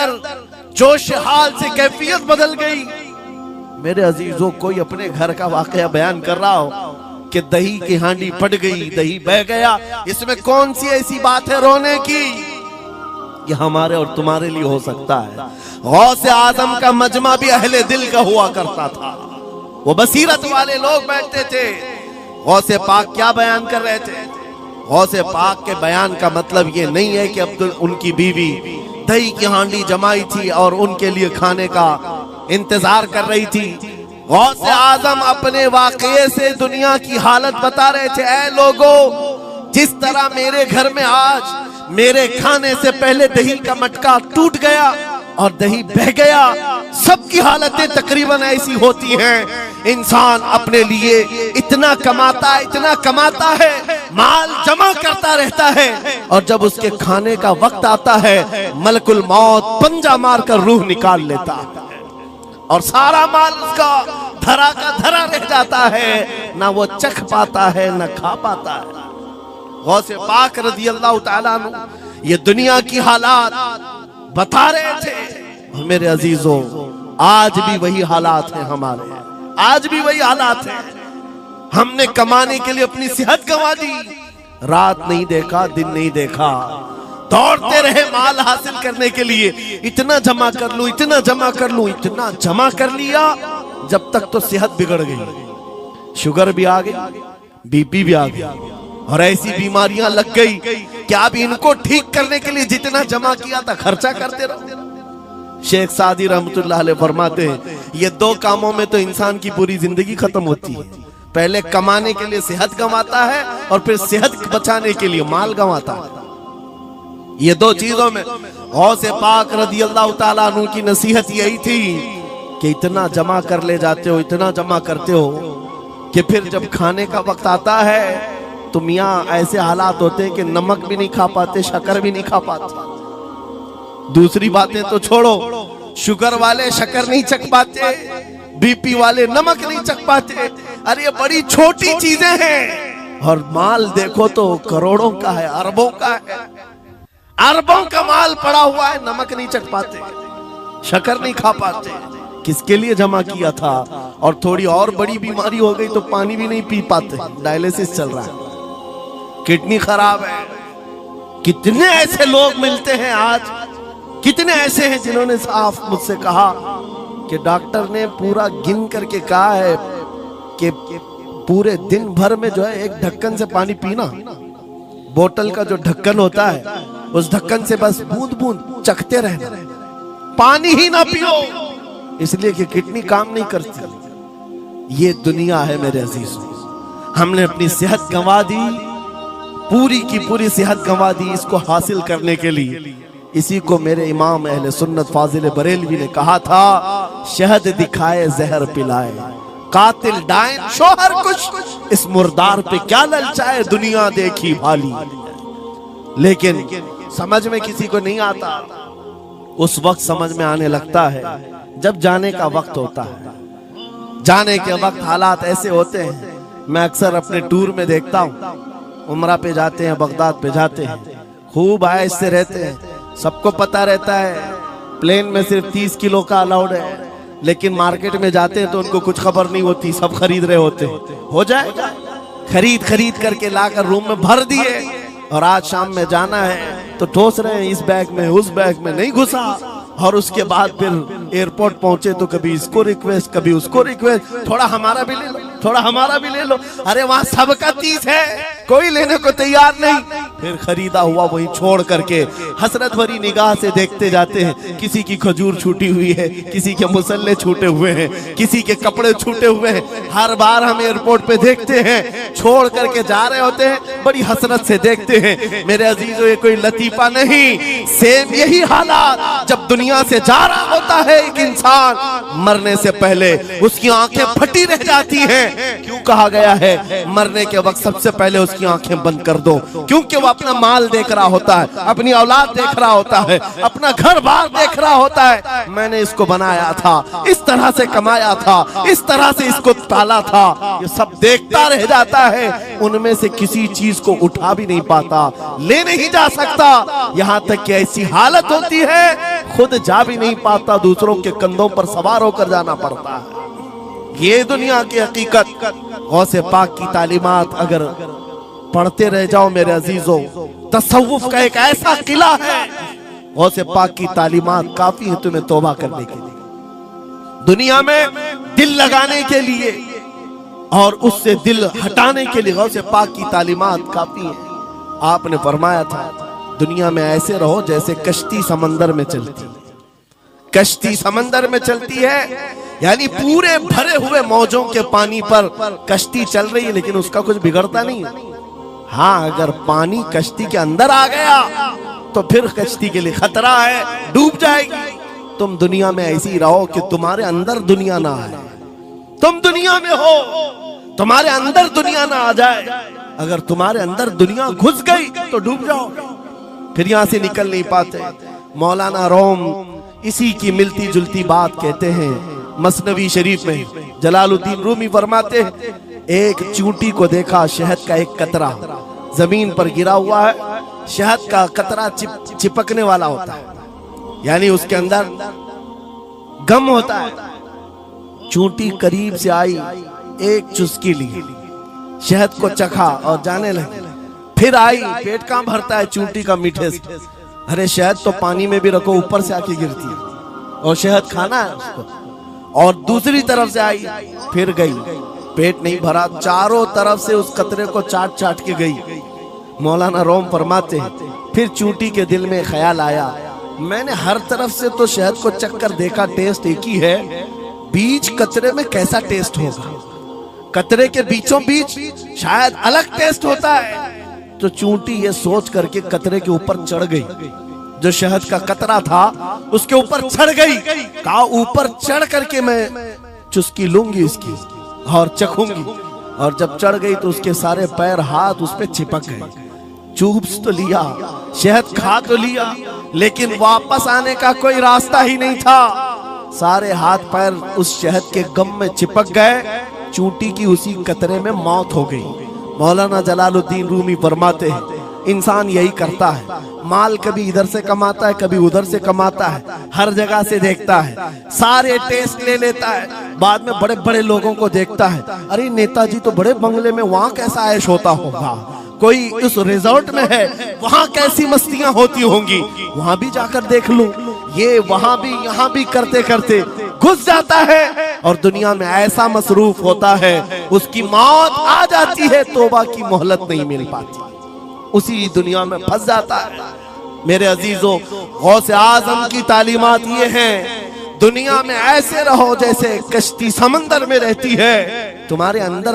अंदर जोश हाल से कैफियत बदल गई। मेरे अजीजों, कोई अपने घर का वाकया बयान कर रहा हो कि दही की हांडी फट गई, दही बह गया, इसमें कौन सी ऐसी बात है रोने की? ये हमारे और तुम्हारे लिए हो सकता है। गौसे आजम का मजमा भी अहले दिल का हुआ करता था, वो बसीरत वाले लोग बैठते थे। गौसे पाक क्या बयान कर रहे थे? गौसे पाक के बयान का मतलब ये नहीं है कि अब्दुल उनकी बीवी दही की हांडी जमाई थी और उनके लिए खाने का इंतजार कर रही थी। गौसे आजम अपने वाकये से दुनिया की हालत बता रहे थे। ऐ लोगों, जिस तरह मेरे घर में आज मेरे खाने से पहले दही का मटका टूट गया और दही बह गया, सबकी हालतें तकरीबन ऐसी होती हैं। इंसान अपने लिए इतना कमाता है, माल जमा करता रहता है, और जब उसके खाने का वक्त आता है, मलकुल मौत पंजा मारकर रूह निकाल लेता है और सारा माल उसका धरा का धरा रह जाता है, ना वो चख पाता है ना खा पाता है। गौसे पाक रज़ी अल्लाह ताला अन्हु ये दुनिया की हालात बता रहे थे। मेरे अजीजों, आज भी वही हालात हैं हमारे, आज भी वही हालात हैं। हमने कमाने के लिए अपनी सेहत गंवा दी, रात नहीं देखा, दिन नहीं देखा, दौड़ते रहे माल हासिल करने के लिए। इतना जमा कर लूं, इतना जमा कर लूं, इतना जमा कर लिया, जब तक तो सेहत बिगड़ गई, शुगर भी आ गई, बीपी भी आ गई, और ऐसी बीमारियां लग गई कि अब इनको ठीक करने के लिए जितना जमा किया था खर्चा करते रहो। शेख सादी रहमतुल्लाह अलैह फरमाते हैं, ये दो कामों में तो इंसान की पूरी जिंदगी खत्म होती है। पहले कमाने के लिए सेहत गंवाता है और फिर सेहत बचाने के लिए माल गंवाता है। ये दो चीजों में गौसे पाक रज़ी अल्लाह ताला अन्हु की नसीहत यही थी कि इतना जमा कर ले जाते हो, इतना जमा करते हो कि फिर जब खाने का वक्त आता है तो मियाँ ऐसे हालात होते हैं कि नमक भी नहीं खा पाते, शक्कर भी नहीं खा पाते। दूसरी बातें तो छोड़ो, शुगर वाले शक्कर नहीं चख पाते, बीपी वाले नमक नहीं चख पाते। अरे ये बड़ी छोटी चीजें हैं, और माल देखो तो करोड़ों का है, अरबों का है, अरबों का माल पड़ा हुआ है, नमक नहीं चख पाते, शक्कर नहीं खा पाते। किसके लिए जमा किया था? और थोड़ी और बड़ी बीमारी हो गई तो पानी भी नहीं पी पाते, डायलिसिस चल रहा है, किडनी खराब है। कितने ऐसे लोग मिलते हैं आज, कितने ऐसे हैं जिन्होंने साफ मुझसे कहा कि डॉक्टर ने पूरा गिन करके कहा है कि पूरे दिन भर में जो है एक ढक्कन से पानी पीना, बोतल का जो ढक्कन होता है उस ढक्कन से बस बूंद बूंद चखते रहना, पानी ही ना पियो, इसलिए कि किडनी काम नहीं करती। ये दुनिया है मेरे अजीजों। हमने अपनी सेहत गंवा दी, पूरी की पूरी सेहत गंवा दी इसको हासिल करने के लिए। इसी को मेरे इमाम अहले सुन्नत फाजिल बरेलवी ने कहा था, शहद दिखाए जहर पिलाए, कातिल डायन शोहर कुछ, इस मुर्दार पे क्या ललचाए, दुनिया देखी भाली। लेकिन समझ में किसी को नहीं आता, उस वक्त समझ में आने लगता है जब जाने का वक्त होता है। जाने के वक्त हालात ऐसे होते हैं, मैं अक्सर अपने टूर में देखता हूँ, उमरा पे जाते हैं, बगदाद पे जाते हैं, खूब आयश से रहते हैं, सबको पता रहता है प्लेन में सिर्फ 30 किलो का अलाउड है, लेकिन मार्केट में जाते हैं तो उनको कुछ खबर नहीं होती, सब खरीद रहे होते। हो जाएगा, खरीद करके लाकर रूम में भर दिए, और आज शाम में जाना है तो ठोस रहे हैं, इस बैग में उस बैग में नहीं घुसा। और उसके बाद फिर एयरपोर्ट पहुंचे तो कभी इसको रिक्वेस्ट, कभी उसको रिक्वेस्ट, थोड़ा हमारा भी ले लो, थोड़ा हमारा भी ले लो। अरे वहां सबका 30 है, कोई लेने को तैयार नहीं। फिर खरीदा हुआ वहीं छोड़ करके हसरत भरी निगाह से देखते जाते हैं। किसी की खजूर छूटी हुई है, किसी के मुसल्ले छूटे हुए हैं, किसी के कपड़े छूटे हुए हैं। हर बार हम एयरपोर्ट पे देखते हैं, छोड़ करके जा रहे होते हैं, बड़ी हसरत से देखते हैं। मेरे अजीजों, ये कोई लतीफा नहीं, सेम यही हालात जब दुनिया से जा रहा होता है एक इंसान, मरने से पहले उसकी आंखें फटी रह जाती हैं। क्यों कहा गया है मरने के वक्त सबसे पहले उसकी आंखें बंद कर दो? क्योंकि वो अपना माल देख रहा होता है, अपनी औलाद देख रहा होता है, अपना घर बार देख रहा होता है। मैंने इसको बनाया था, इस तरह से कमाया था, इस तरह से इसको पाला था, ये सब देखता रह जाता है। उनमें से किसी चीज को उठा भी नहीं पाता, ले नहीं जा सकता। यहाँ तक कि ऐसी हालत होती है खुद जा भी नहीं पाता, दूसरों के कंधों पर सवार होकर जाना पड़ता है। ये दुनिया की हकीकत। गौसे पाक की तालीमात अगर पढ़ते रह जाओ मेरे अजीजों, तसव्वुफ का एक ऐसा किला है। गौसे पाक की तालीमात काफी है तुम्हें तौबा करने के लिए, दुनिया में दिल लगाने के लिए और उससे दिल हटाने के लिए। गौसे पाक की तालीमात काफी है। आपने फरमाया था दुनिया में ऐसे रहो जैसे कश्ती समंदर में चलती। कश्ती समंदर में चलती है यानी पूरे भरे हुए मौजों के पानी पर कश्ती चल रही है, लेकिन उसका कुछ बिगड़ता नहीं है। हाँ, अगर पानी कश्ती के अंदर आ गया तो फिर कश्ती के लिए खतरा है, डूब जाएगी। तुम दुनिया में ऐसे ही रहो कि तुम्हारे अंदर दुनिया ना आए। तुम दुनिया में हो, तुम्हारे अंदर दुनिया ना आ जाए। अगर तुम्हारे अंदर दुनिया घुस गई तो डूब जाओ, फिर यहां से निकल नहीं पाते। मौलाना रोम इसी की मिलती जुलती बात कहते हैं मसनवी शरीफ में। जलालुद्दीन रूमी फरमाते हैं एक चूंटी को देखा, शहद का एक कतरा जमीन पर गिरा हुआ है। शहद का कतरा चिपकने वाला होता है, यानी उसके अंदर गम होता है। चूंटी करीब से आई, एक चुस्की ली, शहद को चखा और जाने लगी। फिर आई, पेट कहां भरता है चूंटी का मीठे से। अरे शहद तो पानी में भी रखो ऊपर से आके गिरती है, और शहद खाना है उसको। और दूसरी तरफ से आई, फिर गई, पेट नहीं भरा, चारों तरफ से उस कतरे को चाट चाट के गई। मौलाना रोम फरमाते फिर चूंटी के दिल में ख्याल आया, मैंने हर तरफ से तो शहद को चक्कर देखा, टेस्ट एक ही है, बीच कतरे में कैसा टेस्ट होगा? कतरे के बीचों बीच शायद अलग टेस्ट होता है। तो चूंटी ये सोच करके कतरे के ऊपर चढ़ गई, जो शहद का कतरा था उसके ऊपर चढ़ गई। कहा ऊपर चढ़ करके मैं चुस्की लूंगी इसकी और चखूंगी। और जब चढ़ गई तो उसके सारे पैर हाथ उस पे चिपक गए। चूप्स तो लिया, शहद खा तो लिया, लेकिन वापस आने का कोई रास्ता ही नहीं था। सारे हाथ पैर उस शहद के गम में चिपक गए। चूंटी की उसी कतरे में मौत हो गई। मौलाना जलालुद्दीन रूमी फरमाते हैं इंसान यही करता है, माल कभी इधर से कमाता है, कभी उधर से कमाता है, हर जगह से देखता है, सारे टेस्ट ले लेता है, बाद में बड़े बड़े लोगों को देखता है, अरे नेताजी तो बड़े बंगले में, वहां कैसा ऐश होता होगा, कोई उस रिजॉर्ट में है, वहां कैसी मस्तियां होती होंगी, वहां भी जाकर देख लूं। ये वहां भी यहाँ भी करते करते घुस जाता है और दुनिया में ऐसा मसरूफ होता है, उसकी मौत आ जाती है, तौबा की मोहलत नहीं मिल पाती, उसी दुनिया में फंस जाता है। मेरे अजीजों, गौसे आजम की तालीमात ये हैं, दुनिया में ऐसे रहो जैसे कश्ती समंदर में रहती है। तुम्हारे अंदर